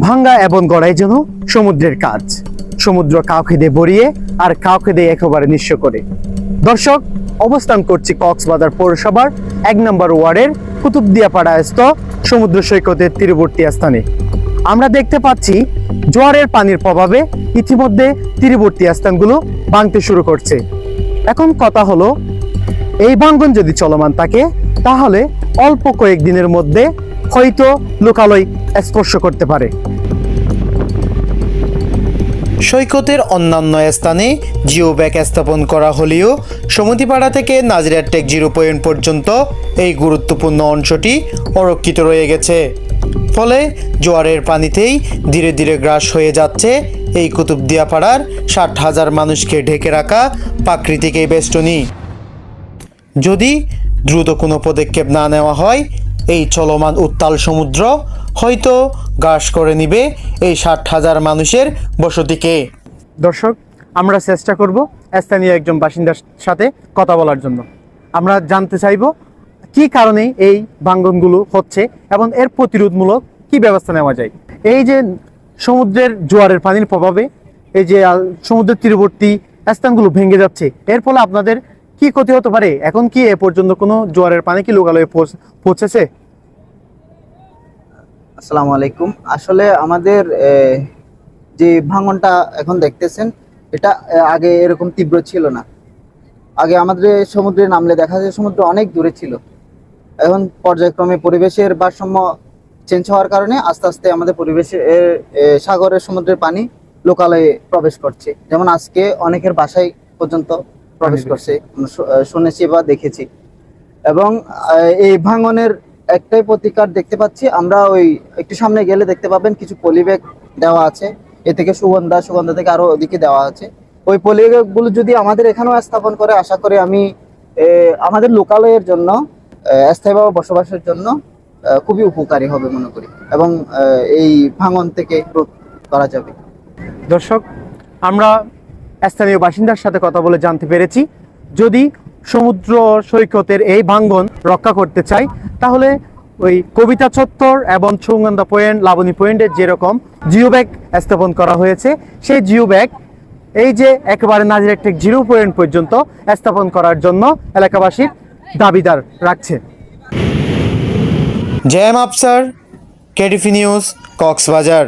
ভাঙ্গা এবং গড়াই যেন সমুদ্রের কাজ, সমুদ্র কাউকে দিয়ে ভরিয়ে আর কাউকে দিয়ে একেবারে নিঃস্ব করে। দর্শক, অবস্থান করছি কক্সবাজার পৌরসভার 1 নম্বর ওয়ার্ডের কুতুবদিয়া পাড়ায়স্থ সমুদ্র সৈকতের তীরবর্তী স্থানে। আমরা দেখতে পাচ্ছি জোয়ারের পানির প্রভাবে ইতিমধ্যে তীরবর্তী স্থানগুলো ভাঙতে শুরু করছে। এখন কথা হলো, এই ভাঙ্গন যদি চলমান থাকে তাহলে অল্প কয়েকদিনের মধ্যে হয়তো লোকালয় স্পর্শ করতে পারে। সৈকতের অন্যান্য স্থানে জিও ব্যাগ স্থাপন করা হলেও সমুদ্রপাড়া থেকে নাজিরার টেক 0 পয়েন্ট পর্যন্ত এই গুরুত্বপূর্ণ অংশটি অরক্ষিত রয়ে গেছে। ফলে জোয়ারের পানিতেই ধীরে ধীরে গ্রাস হয়ে যাচ্ছে এই কুতুবদিয়া পাড়ার 60,000 মানুষকে ঢেকে রাখা প্রাকৃতিক এই বেষ্টনী। যদি দ্রুত কোনো পদক্ষেপ না নেওয়া হয়, এই চলমান উত্তাল সমুদ্র হয়তো গ্রাস করে নিবে এই 60,000 মানুষের বসতিকে। দর্শক, আমরা চেষ্টা করব স্থানীয় একজন বাসিন্দার সাথে কথা বলার জন্য। আমরা জানতে চাইব কি কারণে এই ভাঙ্গনগুলো হচ্ছে এবং এর প্রতিরোধমূলক কি ব্যবস্থা নেওয়া যায়। এই যে সমুদ্রের জোয়ারের পানির প্রভাবে এই যে সমুদ্রের তীরবর্তী স্থানগুলো ভেঙে যাচ্ছে, এর ফলে আপনাদের কি ক্ষতি হতে পারে? এখন কি এ পর্যন্ত কোনো জোয়ারের পানি কি লোকালয়ে পৌঁছেছে? আসসালামু আলাইকুম। আসলে আমাদের যে ভাঙনটা এখন দেখতেছেন, এটা আগে এরকম তীব্র ছিল না। আগে আমাদের সমুদ্রে নামলে দেখা যায় সমুদ্র অনেক দূরে ছিল। এখন পর্যায়ক্রমে পরিবেশের ভারসাম্য চেঞ্জ হওয়ার কারণে আস্তে আস্তে আমাদের পরিবেশের সাগরের সমুদ্রের পানি লোকালয়ে প্রবেশ করছে। যেমন আজকে অনেকের বাসায় পর্যন্ত প্রবেশ করছে, শুনেছি বা দেখেছি। এবং এই ভাঙনের একটাই প্রতিকার দেখতে পাচ্ছি আমরা, ওই একটু সামনে গেলে দেখতে পাবেন কিছু পলিব্যাগ দেওয়া আছে, এ থেকে সুগন্ধা থেকে আরো ওদিকে দেওয়া আছে। ওই পলিব্যাগগুলো যদি আমাদের এখানেও স্থাপন করে, আশা করি আমি আমাদের লোকালয়ের জন্য স্থায়ীভাবে বসবাসের জন্য খুবই উপকারী হবে মনে করি, এবং এই ভাঙন থেকে রোধ করা যাবে। দর্শক, আমরা স্থানীয় বাসিন্দার সাথে কথা বলে জানতে পেরেছি, যদি সমুদ্র সৈকতের এই ভাঙ্গন রক্ষা করতে চাই তাহলে ওই কবিতা চত্বর এবং সুগন্ধা পয়েন্ট, লাবণী পয়েন্টে যেরকম জিও ব্যাগ স্থাপন করা হয়েছে, সেই জিও ব্যাগ এই যে একেবারে নাজিরার টেক 0 পয়েন্ট পর্যন্ত স্থাপন করার জন্য এলাকাবাসীর দাবিদার রাখছে। JM Afsar, KDV news, Cox's Bazar.